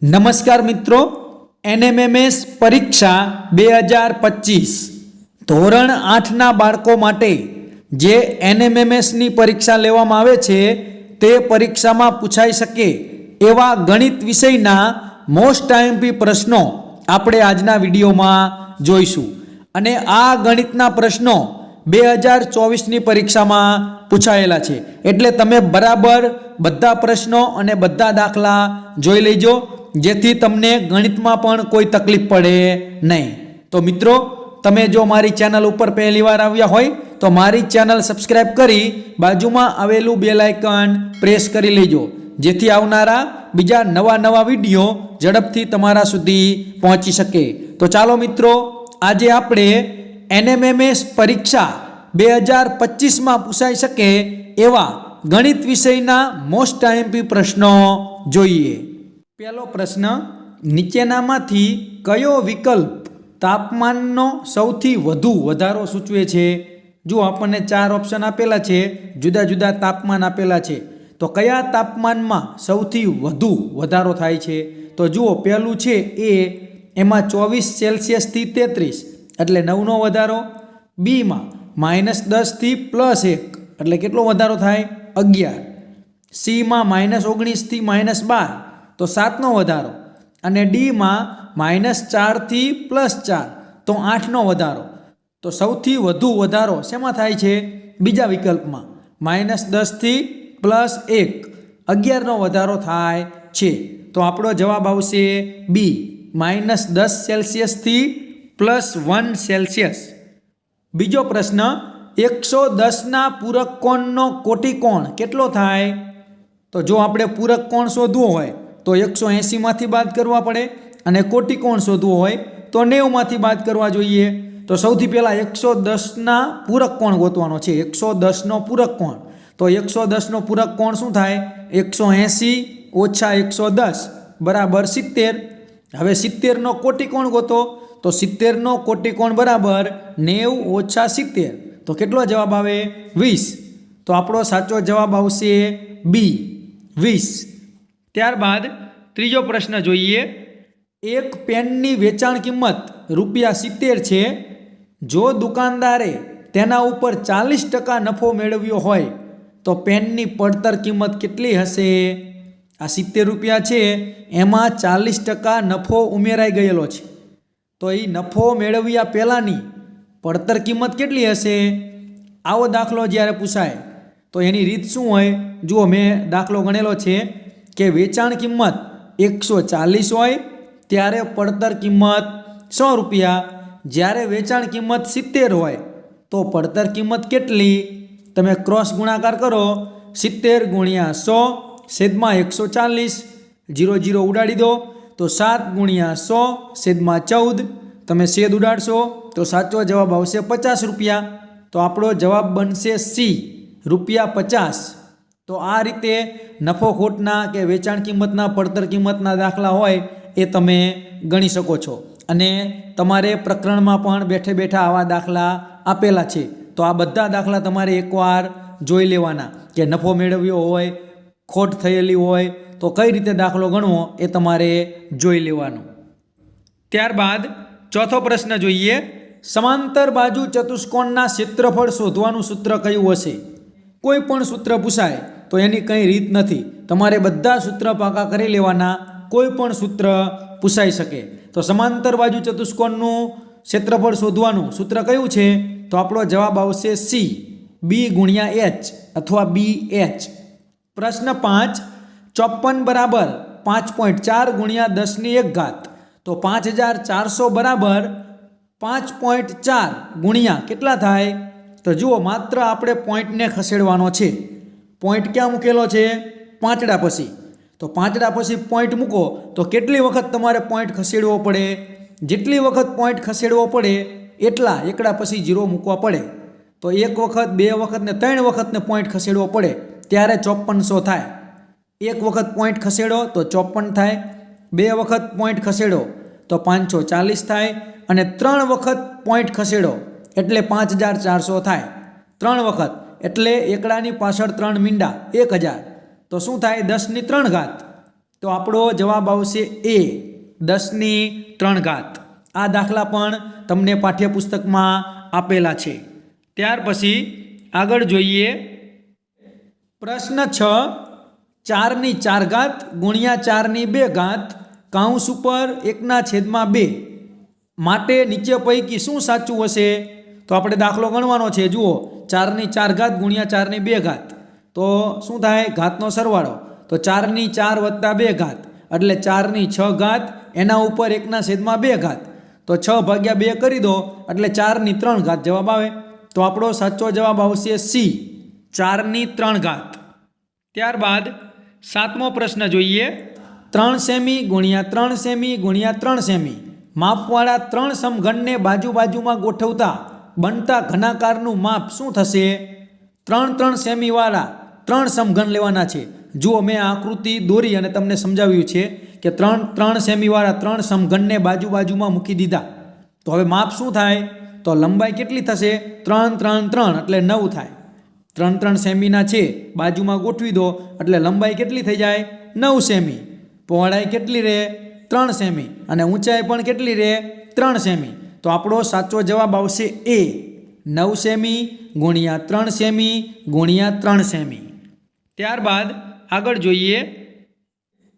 નમસ્કાર મિત્રો, એનએમએમએસ પરીક્ષા 2025 ધોરણ 8ના બાળકો માટે જે એનએમએમએસની પરીક્ષા લેવામાં આવે છે તે પરીક્ષામાં પૂછાઈ શકે એવા ગણિત વિષયના મોસ્ટ આઈએમપી પ્રશ્નો આપણે આજના વિડીયોમાં જોઈશું. અને આ ગણિતના પ્રશ્નો 2024ની પરીક્ષામાં પૂછાયેલા છે, એટલે તમે બરાબર બધા પ્રશ્નો અને બધા દાખલા જોઈ લેજો, જેથી તમને ગણિતમાં પણ કોઈ તકલીફ પડે નહીં. તો મિત્રો, તમે જો મારી ચેનલ ઉપર પહેલી વાર આવ્યા હોય તો મારી ચેનલ સબસ્ક્રાઇબ કરી બાજુમાં આવેલું બેલ આઇકન પ્રેસ કરી લેજો, જેથી આવનારા બીજા નવા વિડીયો ઝડપથી તમારા સુધી પહોંચી શકે. તો ચાલો મિત્રો, આજે આપણે એનએમએમએસ પરીક્ષા 2025માં પૂછાઈ શકે એવા ગણિત વિષયના મોસ્ટ આઈએમપી પ્રશ્નો જોઈએ. પહેલો પ્રશ્ન, નીચેનામાંથી કયો વિકલ્પ તાપમાનનો સૌથી વધુ વધારો સૂચવે છે? જો આપણને 4 ઓપ્શન આપેલા છે, જુદા જુદા તાપમાન આપેલા છે, તો કયા તાપમાનમાં સૌથી વધુ વધારો થાય છે? તો જુઓ, પહેલું છે એમાં 24 સેલ્સિયસથી 33 એટલે 9નો વધારો. બીમાં -10 થી +1 એટલે કેટલો વધારો થાય? 11. સીમાં -19 થી -12 તો 7નો વધારો. અને ડીમાં -4 થી +4 તો 8નો વધારો. તો સૌથી વધુ વધારો શેમાં થાય છે? બીજા વિકલ્પમાં -10 થી +1 11નો વધારો થાય છે. તો આપણો જવાબ આવશે બી, -10 સેલ્સિયસથી +1 સેલ્સિયસ. બીજો પ્રશ્ન, 110ના પૂરક કોણનો કોટિકોણ કેટલો થાય? તો જો આપણે પૂરક કોણ શોધવો હોય તો 180માંથી બાદ કરવા પડે, અને કોટિકોણ શોધવો હોય તો 90માંથી બાદ કરવા જોઈએ. તો સૌથી પહેલાં 110ના પૂરક કોણ ગોતવાનો છે. 110નો પૂરક કોણ, તો 110નો પૂરક કોણ શું થાય? 180 ઓછા 110 બરાબર 70. હવે 70નો કોટિકોણ ગોતો, તો 70નો કોટિકોણ બરાબર 90 ઓછા 70 તો કેટલો જવાબ આવે? 20. તો આપણો સાચો જવાબ આવશે બી, 20. ત્યારબાદ ત્રીજો પ્રશ્ન જોઈએ. એક પેનની વેચાણ કિંમત ₹70 છે. જો દુકાનદારે તેના ઉપર 40% નફો મેળવ્યો હોય તો પેનની પડતર કિંમત કેટલી હશે? આ ₹70 છે, એમાં 40% નફો ઉમેરાઈ ગયેલો છે, તો એ નફો મેળવ્યા પહેલાંની પડતર કિંમત કેટલી હશે? આવો દાખલો જ્યારે પૂછાય તો એની રીત શું હોય? જુઓ, મેં દાખલો ગણેલો છે કે વેચાણ કિંમત 140 હોય ત્યારે પડતર કિંમત ₹100. જ્યારે વેચાણ કિંમત 70 હોય તો પડતર કિંમત કેટલી? તમે ક્રોસ ગુણાકાર કરો. 70 × 100 છેદમાં 140, 0 ઉડાડી દો તો 7 × 100 છેદમાં 14. તમે છેદ ઉડાડશો તો સાચો જવાબ આવશે ₹50. તો આપણો જવાબ બનશે સી, ₹50. તો આ રીતે નફો ખોટના કે વેચાણ કિંમતના પડતર કિંમતના દાખલા હોય એ તમે ગણી શકો છો. અને તમારે પ્રકરણમાં પણ બેઠે બેઠા આવા દાખલા આપેલા છે, તો આ બધા દાખલા તમારે એકવાર જોઈ લેવાના કે નફો મેળવ્યો હોય, ખોટ થયેલી હોય તો કઈ રીતે દાખલો ગણવો એ તમારે જોઈ લેવાનું. ત્યારબાદ ચોથો પ્રશ્ન જોઈએ. સમાંતર બાજુ ચતુષ્કોણના ક્ષેત્રફળ શોધવાનું સૂત્ર કયું હશે? કોઈ પણ સૂત્ર પૂછાય તો એની કંઈ રીત નથી, તમારે બધા સૂત્ર પાકા કરી લેવાના, કોઈ પણ સૂત્ર પૂછાઈ શકે. તો સમાંતર બાજુ ચતુષ્કોણનું ક્ષેત્રફળ શોધવાનું સૂત્ર કયું છે? તો આપણો જવાબ આવશે સી, બી × h અથવા બી એચ. પ્રશ્ન 5, 54 બરાબર 5.4 × 10⁻1 તો 5400 બરાબર 5.4 ગુણ્યા કેટલા થાય? તો જુઓ, માત્ર આપણે પોઈન્ટને ખસેડવાનો છે. પોઈન્ટ ક્યાં મૂકેલો છે? પાંચડા પછી. તો પાંચડા પછી પોઈન્ટ મૂકો તો કેટલી વખત તમારે પોઈન્ટ ખસેડવો પડે? જેટલી વખત પોઈન્ટ ખસેડવો પડે એટલા એકડા પછી 0 મૂકવા પડે. તો 1 વખત, 2 વખત ને 3 વખતને પોઈન્ટ ખસેડવો પડે ત્યારે 5400 થાય. 1 વખત પોઈન્ટ ખસેડો તો 54 થાય, 2 વખત પોઈન્ટ ખસેડો તો 540 થાય, અને 3 વખત પોઈન્ટ ખસેડો એટલે 5400 થાય. 3 વખત એટલે એકડાની પાછળ 3 મીંડા 1000 તો શું થાય? 10⁻³ તો આપણો જવાબ આવશે એ 10⁻3. આ દાખલા પણ તમને પાઠ્યપુસ્તકમાં આપેલા છે. ત્યાર પછી આગળ જોઈએ પ્રશ્ન 6, 4⁴ ગુણ્યા 4⁵ કૌંસ ઉપર 1/2 માટે નીચે પૈકી શું સાચું હશે? તો આપણે દાખલો ગણવાનો છે. જુઓ 4⁴ ગુણ્યા 4⁵ તો શું થાય? ઘાતનો સરવાળો. તો 4⁴ + 2 એટલે 4⁶ એના ઉપર 1/2. તો 6/2 કરી દો એટલે 4⁵ જવાબ આવે. તો આપણો સાચો જવાબ આવશે સી 4⁵. ત્યારબાદ 7મો પ્રશ્ન જોઈએ. 3 સેમી ગુણ્યા 3 સેમી ગુણ્યા 3 સેમી માપવાળા 3 સમઘનને બાજુમાં ગોઠવતા બનતા ઘનાકારનું માપ શું થશે? 3 સેમીવાળા 3 સમઘન લેવાના છે. જુઓ મેં આકૃતિ દોરી અને તમને સમજાવ્યું છે કે 3 સેમીવાળા 3 સમઘનને બાજુમાં મૂકી દીધા. તો હવે માપ શું થાય? તો લંબાઈ કેટલી થશે? 3 3 3 એટલે 9 થાય. 3 સેમીના છે બાજુમાં ગોઠવી દો એટલે લંબાઈ કેટલી થઈ જાય? 9 સેમી. પહોળાઈ કેટલી રહે? 3 સેમી. અને ઊંચાઈ પણ કેટલી રહે? 3 સેમી. તો આપણો સાચો જવાબ આવશે એ 9 સેમી ગુણ્યા 3 સેમી ગુણ્યા 3 સેમી. ત્યારબાદ આગળ જોઈએ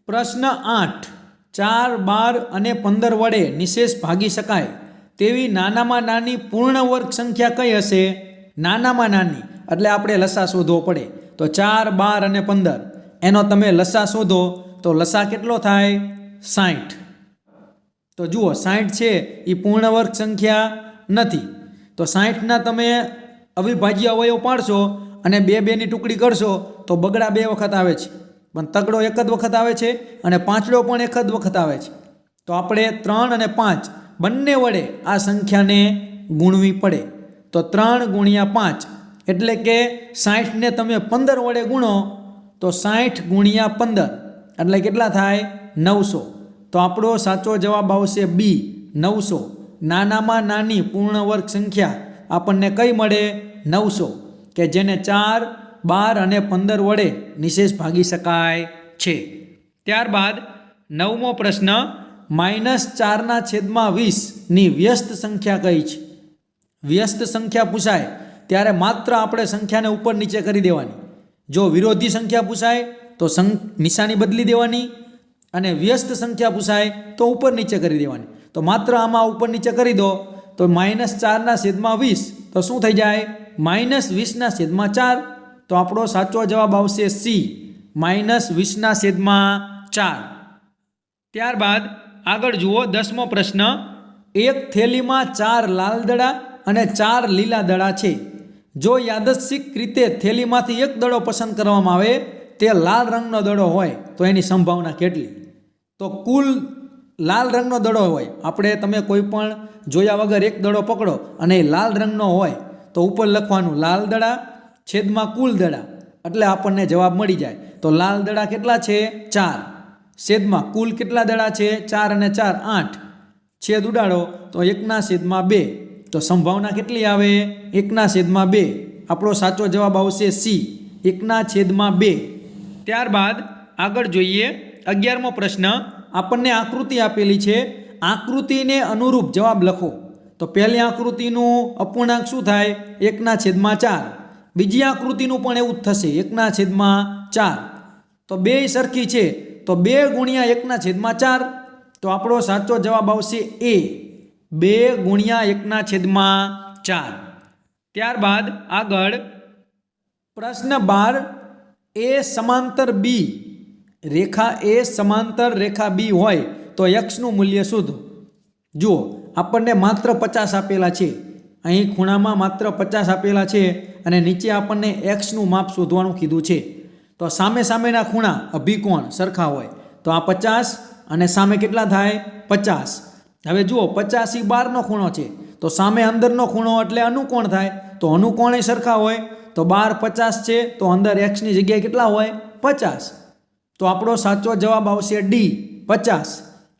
પ્રશ્ન 8, 4, 12 અને 15 વડે નિશેષ ભાગી શકાય તેવી નાનામાં નાની પૂર્ણ વર્ગ સંખ્યા કઈ હશે? નાનામાં નાની એટલે આપણે લસા શોધવો પડે. તો 4, 12 અને 15 એનો તમે લસા શોધો તો લસા કેટલો થાય? 60. તો જુઓ 60 છે એ પૂર્ણ વર્ગ સંખ્યા નથી. તો 60ના તમે અવિભાજ્ય અવયવ પાડશો અને 2 ની ટુકડી કરશો તો બગડા 2 વખત આવે છે, પણ તગડો એક જ વખત આવે છે અને પાંચડો પણ એક જ વખત આવે છે. તો આપણે 3 અને 5 બંને વડે આ સંખ્યાને ગુણવી પડે. તો 3 ગુણ્યા 5 એટલે કે 60ને તમે 15 વડે ગુણો તો 60 ગુણ્યા 15 એટલે કેટલા થાય? 900. તો આપણો સાચો જવાબ આવશે બી 900. નાનામાં નાની પૂર્ણ વર્ગ સંખ્યા આપણને કઈ મળે? 900, કે જેને 4, 12 અને 15 વડે નિશેષ ભાગી શકાય છે. ત્યારબાદ 9મો પ્રશ્ન, -4/20 ની વ્યસ્ત સંખ્યા કઈ છે? વ્યસ્ત સંખ્યા પૂછાય ત્યારે માત્ર આપણે સંખ્યાને ઉપર નીચે કરી દેવાની. જો વિરોધી સંખ્યા પૂછાય તો નિશાની બદલી દેવાની, અને વ્યસ્ત સંખ્યા પૂછાય તો ઉપર નીચે કરી દેવાની. તો માત્ર આમાં ઉપર નીચે કરી દો તો -4/20 તો શું થઈ જાય? -20/4. તો આપણો સાચો જવાબ આવશે સી -20/4. ત્યારબાદ આગળ જુઓ 10મો પ્રશ્ન, એક થેલીમાં 4 લાલ દડા અને 4 લીલા દડા છે. જો યાદચ્છિક રીતે થેલીમાંથી એક દડો પસંદ કરવામાં આવે તે લાલ રંગનો દડો હોય તો એની સંભાવના કેટલી? તો કુલ લાલ રંગનો દડો હોય, આપણે તમે કોઈ પણ જોયા વગર એક દડો પકડો અને એ લાલ રંગનો હોય તો ઉપર લખવાનું લાલ દડા છેદમાં કુલ દડા એટલે આપણને જવાબ મળી જાય. તો લાલ દડા કેટલા છે? 4. છેદમાં કુલ કેટલા દડા છે? 4 અને 4 8. છેદ ઉડાડો તો 1/2. તો સંભાવના કેટલી આવે? 1/2. આપણો સાચો જવાબ આવશે સી 1/2. ત્યારબાદ આગળ જોઈએ 11મો પ્રશ્ન, આપણને આકૃતિ આપેલી છે, આકૃતિને અનુરૂપ જવાબ લખો. તો પહેલી આકૃતિનું અપૂર્ણાંક શું થાય? 1/4. બીજી આકૃતિનું પણ એવું જ થશે 1/4. તો બે સરખી છે તો 2 ગુણ્યા 1/4. તો આપણો સાચો જવાબ આવશે એ 2 ગુણ્યા 1/4. ત્યારબાદ આગળ પ્રશ્ન 12, એ સમાંતર બી રેખા એ સમાંતર રેખા બી હોય તો એક્સનું મૂલ્ય શોધો. જુઓ આપણને માત્ર 50 આપેલા છે, અહીં ખૂણામાં માત્ર 50 આપેલા છે અને નીચે આપણને એક્સનું માપ શોધવાનું કીધું છે. તો સામે સામેના ખૂણા અભિકોણ સરખા હોય તો આ 50 અને સામે કેટલા થાય? 50. હવે જુઓ 50 એ 12નો ખૂણો છે તો સામે અંદરનો ખૂણો એટલે અનુકોણ થાય, તો અનુકોણ સરખા હોય તો 12 50 છે તો અંદર એક્સની જગ્યાએ કેટલા હોય? 50. તો આપણો સાચો જવાબ આવશે ડી 50.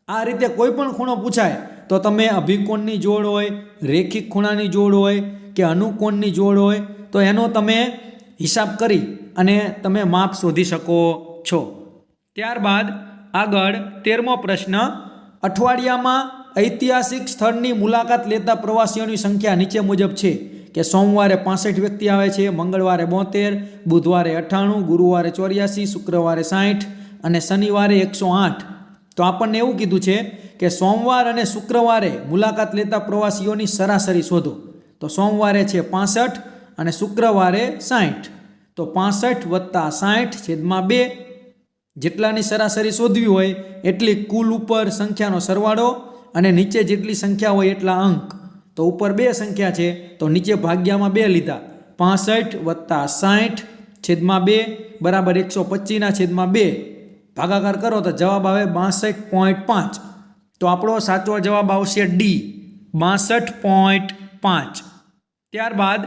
આ રીતે કોઈ પણ ખૂણો પૂછાય તો તમે અભિકોણની જોડ હોય, રેખિક ખૂણાની જોડ હોય કે અનુકોણની જોડ હોય તો એનો તમે હિસાબ કરી અને તમે માપ શોધી શકો છો. ત્યારબાદ આગળ 13મો પ્રશ્ન, અઠવાડિયામાં ઐતિહાસિક સ્થળની મુલાકાત લેતા પ્રવાસીઓની સંખ્યા નીચે મુજબ છે કે સોમવારે 65 વ્યક્તિ આવે છે, મંગળવારે 72, બુધવારે 98, ગુરુવારે 84, શુક્રવારે 60 અને શનિવારે 108. તો આપણને એવું કીધું છે કે સોમવાર અને શુક્રવારે મુલાકાત લેતા પ્રવાસીઓની સરાસરી શોધો. તો સોમવારે છે 65 અને શુક્રવારે 60. તો 65 વત્તા 60 છેદમાં 2, જેટલાની સરાસરી શોધવી હોય એટલી કુલ ઉપર સંખ્યાનો સરવાળો અને નીચે જેટલી સંખ્યા હોય એટલા અંક. તો ઉપર 2 સંખ્યા છે તો નીચે ભાગ્યામાં 2 લીધા. 65 વત્તા 60 છેદમાં 2 બરાબર 125 છેદમાં 2. ભાગાકાર કરો તો જવાબ આવે 62.5. તો આપણો સાચો જવાબ આવશે ડી, 62.5. ત્યારબાદ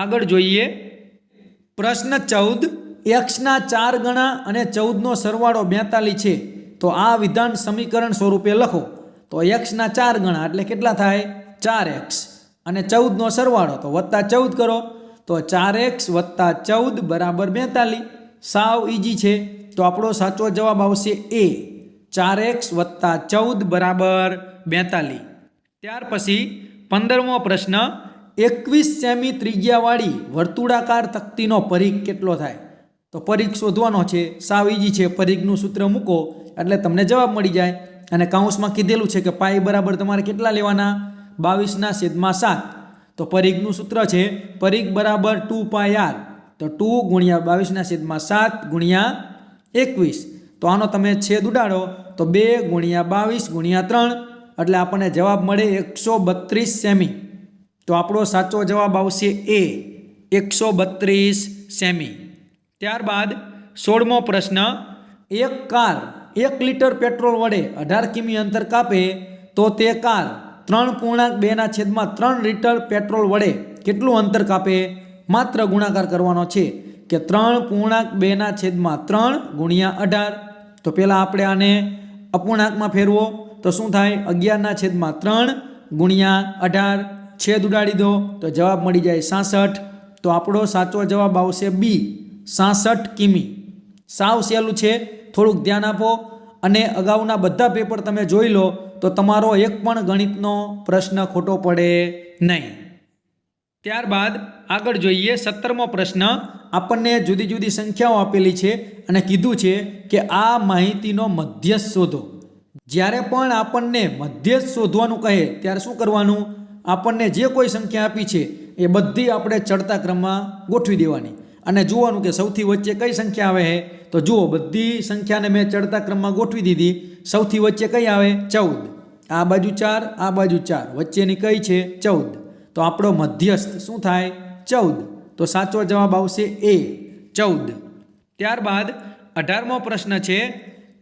આગળ જોઈએ પ્રશ્ન 14, એક્સના 4 ગણા અને 14નો સરવાળો 42 છે. તો આ વિધાન સમીકરણ સ્વરૂપે લખો. તો એક્સના 4 ગણા એટલે કેટલા થાય? 4x અને 14નો સરવાળો તો વત્તા 14 કરો તો 4x વત્તા 14 બરાબર 42. સાવ ઈજી છે. તો આપણો સાચો જવાબ આવશે એ, 4x વત્તા 14 બરાબર 42. ત્યાર પછી 15મો પ્રશ્ન, 21 સેમી ત્રિજ્યાવાળી વર્તુળાકાર તકતીનો પરિઘ કેટલો થાય? તો પરિઘ શોધવાનો છે. સાવ ઈજી છે. પરિઘનું સૂત્ર મૂકો એટલે તમને જવાબ મળી જાય. અને કાઉન્સમાં કીધેલું છે કે પાઈ બરાબર તમારે કેટલા લેવાના? 22/7. તો પરિઘનું સૂત્ર છે પરિઘ બરાબર 2πr. તો 2 ગુણ્યા 22/7 ગુણ્યા 21. તો આનો તમે છેદ ઉડાડો તો 2 ગુણ્યા 22 ગુણ્યા 3 એટલે આપણને જવાબ મળે 132 સેમી. તો આપણો સાચો જવાબ આવશે એ, 132 સેમી. ત્યારબાદ 16મો પ્રશ્ન, એક કાર 1 લીટર પેટ્રોલ વડે 18 કિમી અંતર કાપે તો તે કાર 3.2/3 લીટર પેટ્રોલ વડે કેટલું અંતર કાપે? માત્ર ગુણાકાર કરવાનો છે કે 3.2/3 ગુણ્યા 18. તો પહેલાં આપણે આને અપૂર્ણાંકમાં ફેરવો તો શું થાય? 11/3 ગુણ્યા 18, છેદ ઉડાડી દો તો જવાબ મળી જાય 66. તો આપણો સાચો જવાબ આવશે બી, 66 કિમી. સાવ સહેલું છે. થોડુંક ધ્યાન આપો અને અગાઉના બધા પેપર તમે જોઈ લો તો તમારો એક પણ ગણિતનો પ્રશ્ન ખોટો પડે નહીં. ત્યારબાદ આગળ જોઈએ 17મો પ્રશ્ન, આપણને જુદી જુદી સંખ્યાઓ આપેલી છે અને કીધું છે કે આ માહિતીનો મધ્યસ્થ શોધો. જ્યારે પણ આપણને મધ્યસ્થ શોધવાનું કહે ત્યારે શું કરવાનું? આપણને જે કોઈ સંખ્યા આપી છે એ બધી આપણે ચડતા ક્રમમાં ગોઠવી દેવાની અને જોવાનું કે સૌથી વચ્ચે કઈ સંખ્યા આવે છે. તો જુઓ બધી સંખ્યાને મેં ચડતા ક્રમમાં ગોઠવી દીધી. સૌથી વચ્ચે કઈ આવે? 14. આ બાજુ 4, આ બાજુ 4, વચ્ચેની કઈ છે? 14. તો આપણો મધ્યસ્થ શું થાય? 14. તો સાચો જવાબ આવશે એ, 14. ત્યારબાદ 18મો પ્રશ્ન છે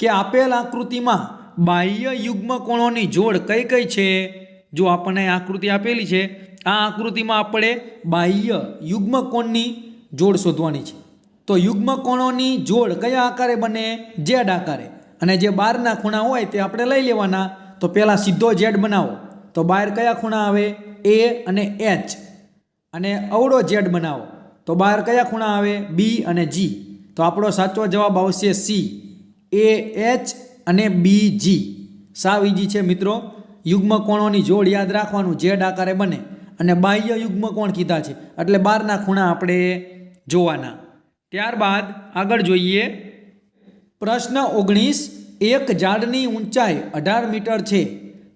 કે આપેલ આકૃતિમાં બાહ્ય યુગ્મ કોણોની જોડ કઈ કઈ છે? જો આપણને આકૃતિ આપેલી છે, આ આકૃતિમાં આપણે બાહ્ય યુગ્મ કોણની જોડ શોધવાની છે. તો યુગ્મ કોણોની જોડ કયા આકારે બને? ઝેડ આકારે. અને જે બહારના ખૂણા હોય તે આપણે લઈ લેવાના. તો પહેલાં સીધો ઝેડ બનાવો તો બહાર કયા ખૂણા આવે? એ અને એચ. અને અવળો ઝેડ બનાવો તો બહાર કયા ખૂણા આવે? બી અને જી. તો આપણો સાચો જવાબ આવશે સી, એ એચ અને બી જી. સાવ ઈજી છે મિત્રો. યુગ્મ કોણોની જોડ યાદ રાખવાનું, ઝેડ આકારે બને અને બાહ્ય યુગ્મ કોણ કીધા છે એટલે બહારના ખૂણા આપણે જોવાના. ત્યારબાદ આગળ જોઈએ પ્રશ્ન 19, એક ઝાડની ઊંચાઈ 18 મીટર છે.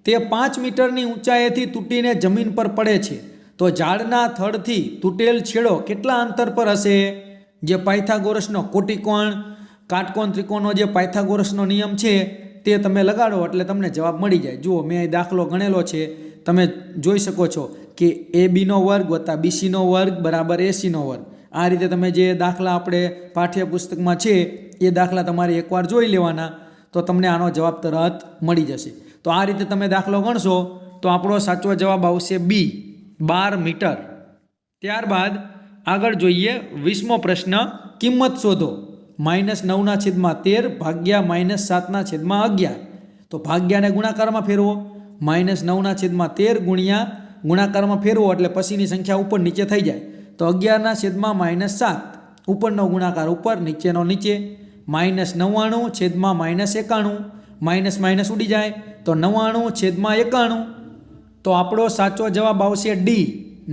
તે 5 મીટરની ઊંચાઈથી તૂટીને જમીન પર પડે છે. તો ઝાડના થડથી તૂટેલ છેડો કેટલા અંતર પર હશે? જે પાયથાગોરસનો કોટિકોણ કાટકોણ ત્રિકોણનો જે પાયથાગોરસનો નિયમ છે તે તમે લગાડો એટલે તમને જવાબ મળી જાય. જુઓ મેં દાખલો ગણેલો છે, તમે જોઈ શકો છો કે AB² વત્તા BC² બરાબર AC². આ રીતે તમે જે દાખલા આપણે પાઠ્યપુસ્તકમાં છે એ દાખલા તમારે એકવાર જોઈ લેવાના તો તમને આનો જવાબ તરત મળી જશે. તો આ રીતે તમે દાખલો ગણશો તો આપણો સાચો જવાબ આવશે બી, 12 મીટર. ત્યારબાદ આગળ જોઈએ 20મો પ્રશ્ન, કિંમત શોધો. -9/13 ભાગ્યા -7/11. તો ભાગ્યાને ગુણાકારમાં ફેરવો. -9/13 ગુણ્યા ગુણાકારમાં ફેરવો એટલે પછીની સંખ્યા ઉપર નીચે થઈ જાય. તો 11/-7 ઉપરનો ગુણાકાર ઉપર, નીચેનો નીચે. -99 છેદમાં -91, માઇનસ માઇનસ ઉડી જાય તો 99 છેદમાં 91. તો આપણો સાચો જવાબ આવશે ડી,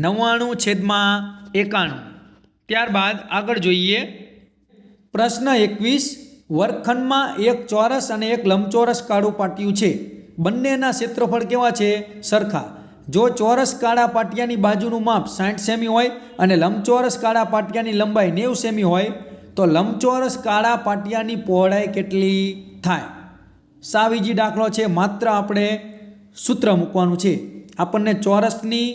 99 છેદમાં 91. ત્યારબાદ આગળ જોઈએ પ્રશ્ન 21. વર્ગખંડમાં એક ચોરસ અને એક લંબચોરસ કાળું પાટિયું છે. બંનેના ક્ષેત્રફળ કેવા છે? સરખા. જો ચોરસ કાળા પાટિયાની બાજુનું માપ 60 સેમી હોય અને લંબચોરસ કાળા પાટિયાની લંબાઈ 90 સેમી હોય તો લંબચોરસ કાળા પાટિયાની પહોળાઈ કેટલી થાય? સાવીજી દાખલો છે, માત્ર આપણે સૂત્ર મૂકવાનું છે. આપણને ચોરસની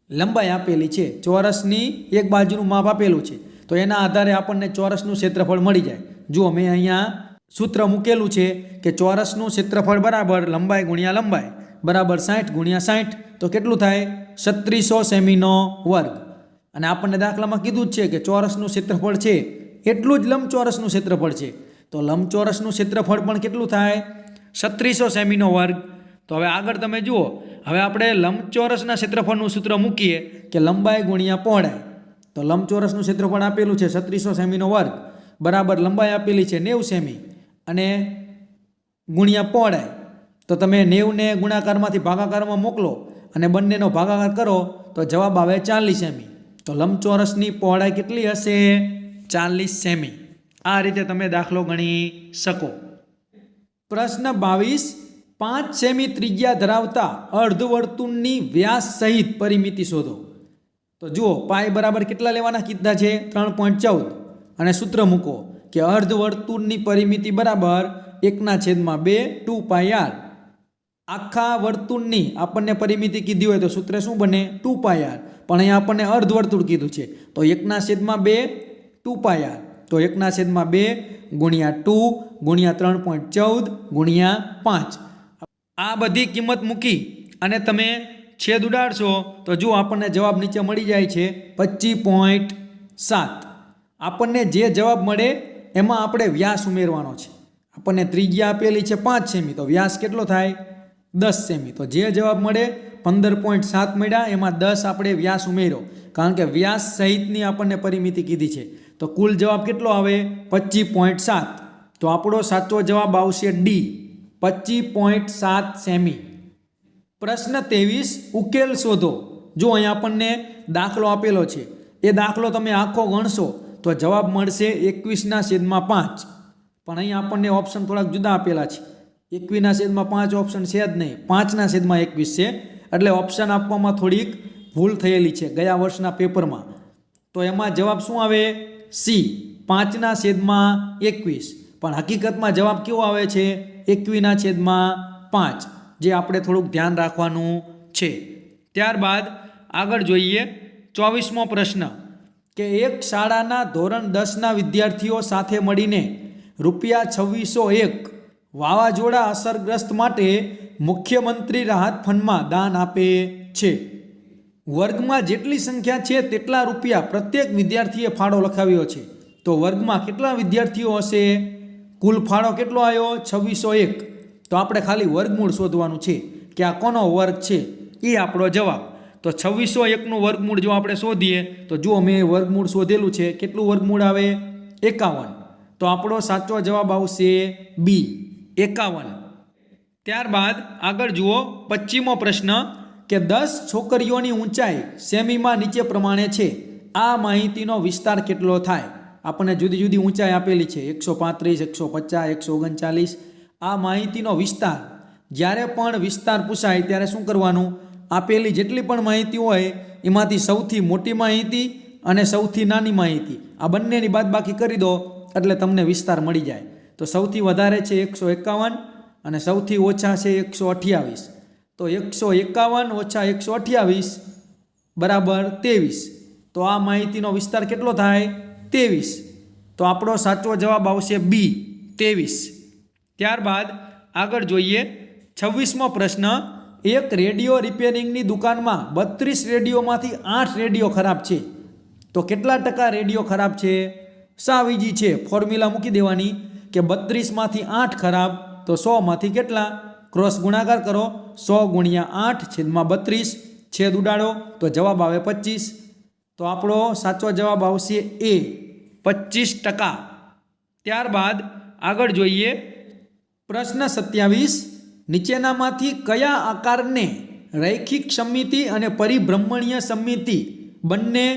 લંબાઈ આપેલી છે, ચોરસની એક બાજુનું માપ આપેલું છે, તો એના આધારે આપણને ચોરસનું ક્ષેત્રફળ મળી જાય. જુઓ મેં અહીંયા સૂત્ર મૂકેલું છે કે ચોરસનું ક્ષેત્રફળ બરાબર લંબાઈ ગુણ્યા લંબાઈ બરાબર 60 ગુણ્યા 60, તો કેટલું થાય? 3600 સેમીનો વર્ગ. અને આપણને દાખલામાં કીધું જ છે કે ચોરસનું ક્ષેત્રફળ છે એટલું જ લંબચોરસનું ક્ષેત્રફળ છે, તો લંબચોરસનું ક્ષેત્રફળ પણ કેટલું થાય? 3600 સેમીનો વર્ગ. તો હવે આગળ તમે જુઓ, હવે આપણે લંબચોરસના ક્ષેત્રફળનું સૂત્ર મૂકીએ કે લંબાઈ ગુણ્યા પહોળાઈ. તો લંબચોરસનું ક્ષેત્રફળ આપેલું છે 3600 સેમીનો વર્ગ બરાબર લંબાઈ આપેલી છે 90 સેમી અને ગુણ્યા પહોળાઈ. તો તમે 90 ને ગુણાકારમાંથી ભાગાકારમાં મોકલો અને બંનેનો ભાગાકાર કરો તો જવાબ આવે 40 સેમી. તો લંબચોરસની પહોળાઈ કેટલી હશે? 40 સેમી. આ રીતે તમે દાખલો ગણી શકો. પ્રશ્ન 22. 5 સેમી ત્રિજ્યા ધરાવતા અર્ધવર્તુળની વ્યાસ સહિત પરિમિતિ શોધો. તો જુઓ પાય બરાબર કેટલા લેવાના કીધા છે? 3.14. અને સૂત્ર મૂકો કે અર્ધવર્તુળની પરિમિતિ બરાબર 1/2 2πr. આખા વર્તુળની આપણને પરિમિતિ કીધી હોય તો સૂત્ર શું બને? 2πr. પણ અહીંયા આપણને અર્ધવર્તુળ કીધું છે તો 1/2 2πr. તો 1/2 ગુણ્યા 2 ગુણ્યા 3.14 ગુણ્યા 5. આ બધી કિંમત મૂકી અને તમે છેદ ઉડાડશો તો જુઓ આપણને જવાબ નીચે મળી જાય છે 25.7. આપણને જે જવાબ મળે એમાં આપણે વ્યાસ ઉમેરવાનો છે. આપણને ત્રિજ્યા આપેલી છે 5 સેમી, તો વ્યાસ કેટલો થાય? 10 સેમી. તો જે જવાબ મળે 15.7 મળ્યા, એમાં 10 આપણે વ્યાસ ઉમેર્યો કારણ કે વ્યાસ સહિતની આપણને પરિમિતિ કીધી છે. તો કુલ જવાબ કેટલો આવે? 25.7. તો આપણો સાચો જવાબ આવશે ડી, 25.7 સેમી. પ્રશ્ન 23. ઉકેલ શોધો. જો અહીં આપણને દાખલો આપેલો છે, એ દાખલો તમે આખો ગણશો તો જવાબ મળશે 21/5. પણ અહીં આપણને ઓપ્શન થોડાક જુદા આપેલા છે. 21/5 ઓપ્શન છે જ નહીં, 5/21 છે. એટલે ઓપ્શન આપવામાં થોડીક ભૂલ થયેલી છે ગયા વર્ષના પેપરમાં. તો એમાં જવાબ શું આવે? સી, 5/21. પણ હકીકતમાં જવાબ કેવો આવે છે? 21/5, જે આપણે થોડુંક ધ્યાન રાખવાનું છે. ત્યારબાદ આગળ જોઈએ 24મો પ્રશ્ન કે એક શાળાના ધોરણ 10ના વિદ્યાર્થીઓ સાથે મળીને ₹2601 વાવાઝોડા અસરગ્રસ્ત માટે મુખ્યમંત્રી રાહત ફંડમાં દાન આપે છે. વર્ગમાં જેટલી સંખ્યા છે તેટલા રૂપિયા પ્રત્યેક વિદ્યાર્થીએ ફાળો લખાવ્યો છે. તો વર્ગમાં કેટલા વિદ્યાર્થીઓ હશે? કુલ ફાળો કેટલો આવ્યો? 2601. તો આપણે ખાલી વર્ગમૂળ શોધવાનું છે કે આ કોનો વર્ગ છે, એ આપણો જવાબ. તો 2601નું વર્ગમૂળ જો આપણે શોધીએ તો જુઓ મેં વર્ગમૂળ શોધેલું છે. કેટલું વર્ગમૂળ આવે? 51. તો આપણો સાચો જવાબ આવશે બી, 51. ત્યારબાદ આગળ જુઓ 25મો પ્રશ્ન કે 10 છોકરીઓની ઊંચાઈ સેમીમાં નીચે પ્રમાણે છે. આ માહિતીનો વિસ્તાર કેટલો થાય? આપણને જુદી જુદી ઊંચાઈ આપેલી છે, 135, 150, 139. આ માહિતીનો વિસ્તાર. જ્યારે પણ વિસ્તાર પૂછાય ત્યારે શું કરવાનું? આપેલી જેટલી પણ માહિતી હોય એમાંથી સૌથી મોટી માહિતી અને સૌથી નાની માહિતી આ બંનેની બાદબાકી કરી દો એટલે તમને વિસ્તાર મળી જાય. તો સૌથી વધારે છે 151 અને સૌથી ઓછા છે 128. તો 151 ઓછા 128 બરાબર 23. તો આ માહિતીનો વિસ્તાર કેટલો થાય? 23. તો આપણો સાચો જવાબ આવશે બી, 23. ત્યારબાદ આગળ જોઈએ 26મો પ્રશ્ન. એક રેડિયો રિપેરિંગની દુકાનમાં 32 રેડિયોમાંથી 8 રેડિયો ખરાબ છે. તો કેટલા ટકા રેડિયો ખરાબ છે? સાવ ઈજી છે, ફોર્મ્યુલા મૂકી દેવાની કે 32માંથી 8 ખરાબ તો 100માંથી કેટલા? ક્રોસ ગુણાકાર કરો, 100 ગુણ્યા 8 છેદમાં 32, છેદ ઉડાડો તો જવાબ આવે 25. તો આપણો સાચો જવાબ આવશે એ, 25%. ત્યારબાદ આગળ જોઈએ પ્રશ્ન 27, નીચેનામાંથી કયા આકારને રૈખિક સમમિતિ અને પરિભ્રમણીય સમમિતિ બંને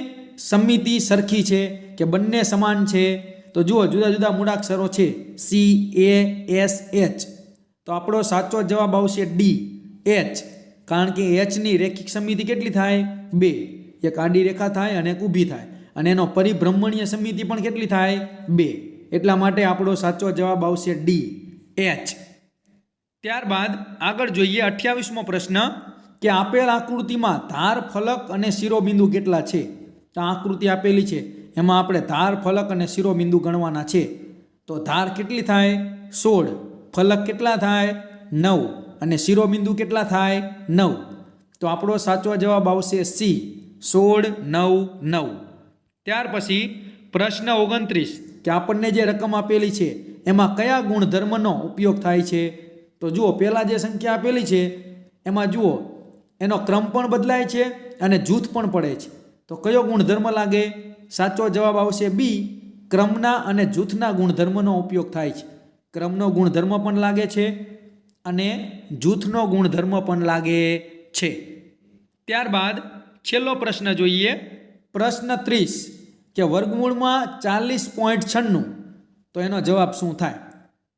સમમિતિ સરખી છે કે બંને સમાન છે? તો જુઓ જુદા જુદા મૂળાક્ષરો છે CASH, તો આપણો સાચો જવાબ આવશે D H, કારણ કે Hની રેખિક સમમિતિ કેટલી થાય? 2, એક આડી રેખા થાય અને એક ઊભી થાય, અને એનો પરિભ્રમણીય સમમિતિ પણ કેટલી થાય? 2, એટલા માટે આપણો સાચો જવાબ આવશે D H. ત્યારબાદ આગળ જોઈએ 28મો પ્રશ્ન કે આપેલ આકૃતિમાં ધાર, ફલક અને શિરોબિંદુ કેટલા છે? તો આકૃતિ આપેલી છે એમાં આપણે ધાર, ફલક અને શિરોબિંદુ ગણવાના છે. તો ધાર કેટલી થાય? 16, ફલક કેટલા થાય? 9, અને શિરોબિંદુ કેટલા થાય? 9. તો આપણો સાચો જવાબ આવશે C 16, 9, 9. ત્યાર પછી પ્રશ્ન 29 કે આપણને જે રકમ આપેલી છે એમાં કયા ગુણધર્મનો ઉપયોગ થાય છે? તો જુઓ પહેલાં જે સંખ્યા આપેલી છે એમાં જુઓ એનો ક્રમ પણ બદલાય છે અને જૂથ પણ પડે છે. તો કયો ગુણધર્મ લાગે? સાચો જવાબ આવશે B, ક્રમના અને જૂથના ગુણધર્મનો ઉપયોગ થાય છે. ક્રમનો ગુણધર્મ પણ લાગે છે અને જૂથનો ગુણધર્મ પણ લાગે છે. ત્યારબાદ છેલ્લો પ્રશ્ન જોઈએ પ્રશ્ન 30 કે વર્ગમૂળમાં 40.96, તો એનો જવાબ શું થાય?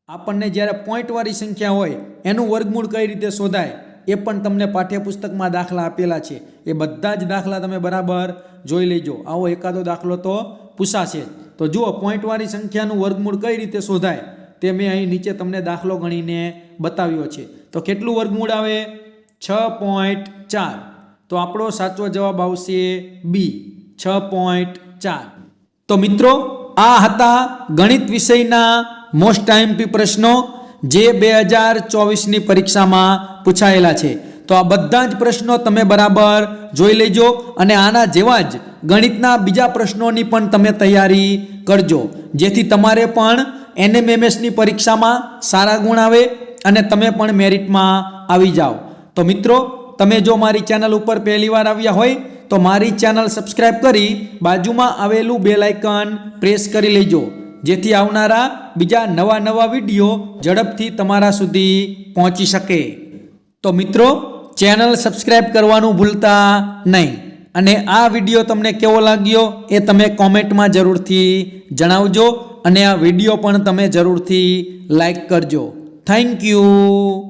આપણને જ્યારે પોઈન્ટવાળી સંખ્યા હોય એનું વર્ગમૂળ કઈ રીતે શોધાય એ પણ તમને પાઠ્યપુસ્તકમાં દાખલા આપેલા છે. એ બધા જ દાખલા તમે બરાબર જોઈ લેજો. આવો એકાદો દાખલો તો પૂછાશે. તો જુઓ પોઈન્ટવાળી સંખ્યાનું વર્ગમૂળ કઈ રીતે શોધાય તે મેં અહીં નીચે તમને દાખલો ગણીને બતાવ્યો છે. તો કેટલું વર્ગમૂળ આવે? 6.4. તો આપણો સાચો જવાબ આવશે B 6.4. તો મિત્રો આ હતા ગણિત વિષયના મોસ્ટ આઈએમપી પ્રશ્નો જે 2024ની પરીક્ષામાં પૂછાયેલા છે. તો આ બધા જ પ્રશ્નો તમે બરાબર જોઈ લેજો અને આના જેવા જ ગણિતના બીજા પ્રશ્નોની પણ તમે તૈયારી કરજો, જેથી તમારે પણ NMMSની પરીક્ષામાં સારા ગુણ આવે અને તમે પણ મેરિટમાં આવી જાઓ. તો મિત્રો તમે જો મારી ચેનલ ઉપર પહેલીવાર આવ્યા હોય તો મારી ચેનલ સબસ્ક્રાઇબ કરી બાજુમાં આવેલું બેલ આઇકન પ્રેસ કરી લેજો, જેથી આવનારા બીજા નવા વિડીયો ઝડપથી તમારા સુધી પહોંચી શકે. તો મિત્રો ચેનલ સબસ્ક્રાઇબ કરવાનું ભૂલતા નહીં, અને આ વિડીયો તમને કેવો લાગ્યો એ તમે કોમેન્ટમાં જરૂરથી જણાવજો, અને આ વિડીયો પણ તમે જરૂરથી લાઈક કરજો. Thank you.